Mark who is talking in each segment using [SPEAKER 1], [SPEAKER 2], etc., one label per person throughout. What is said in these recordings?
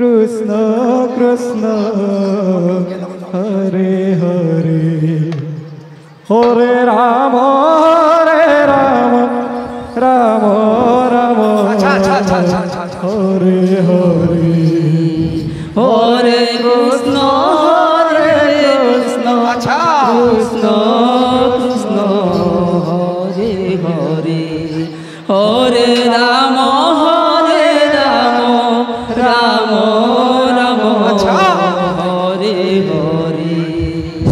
[SPEAKER 1] कृष्ण कृष्ण हरे हरे हरे राम राम राम राम हरे हरे
[SPEAKER 2] हरे कृष्ण कृष्ण कृष्ण कृष्ण हरे हरे हरे राम राम राम हरे हरे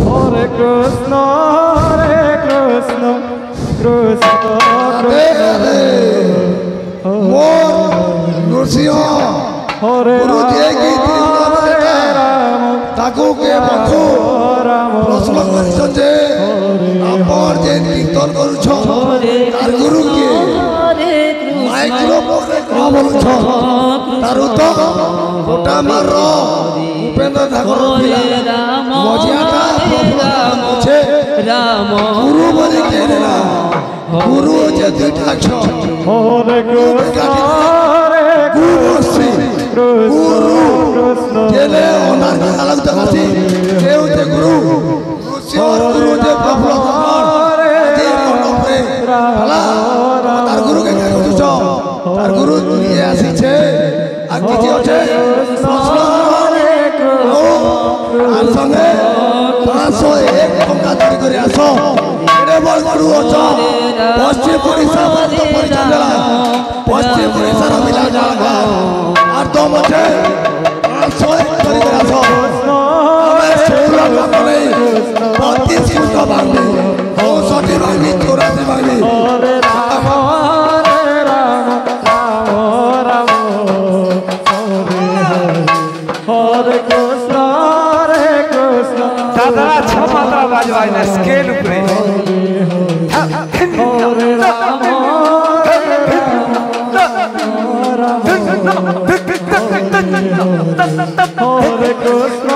[SPEAKER 1] हरे कृष्ण कृष्ण कृष्ण हरे राम
[SPEAKER 3] ताकू के बंधु प्रश्न करछन जे आपण जे कीर्तन करूछ तार गुरु के माइक्रो पकड़े का बोलछ तारु तो गोटा मार उपेंद्र ठाकुर पिला मजियाटा प्रभु छे
[SPEAKER 2] राम
[SPEAKER 3] गुरु बने के ना गुरु जे दुटा छ
[SPEAKER 1] हरे कृष्ण
[SPEAKER 3] गुरु श्री गुरु जेले ओनार अलग तकासी केउ ते गुरु और गुरु जे प्रभु जे मनोपरे भला तार गुरु के कहू छ तार गुरु ये आसी छे आकी जे छे प्रश्न आर संगे 501 टका धरि करे आसो एडे बड़ गुरु छ पश्चिम ओडिशा में परिचय देला पश्चिम ओडिशा रो मिला जागा आर तो मते 501 धरि करे आसो हमें सोरा करे 32 फुट बांधे 64 बांधे 84 बांधे
[SPEAKER 1] हरे राम राम हरे कृष्ण
[SPEAKER 4] दादा छमात्रा बाजवाई ना स्केल ऊपर
[SPEAKER 1] हरे राम हरे कृष्ण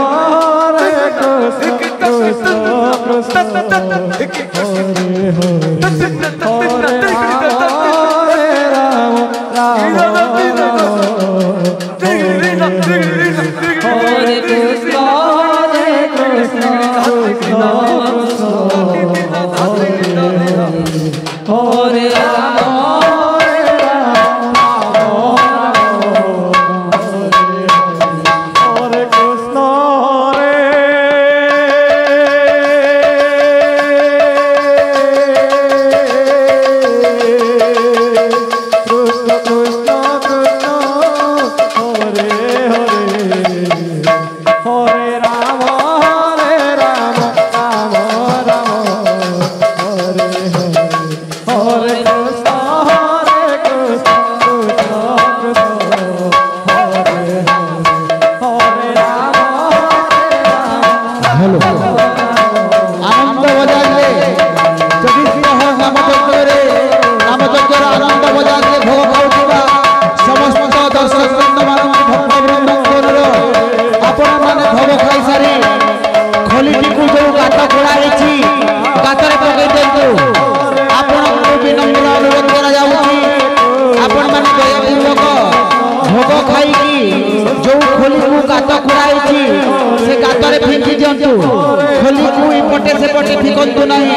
[SPEAKER 2] खोली को इपटे से पटे फिकंतु नहीं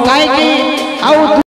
[SPEAKER 2] काहे कि आउ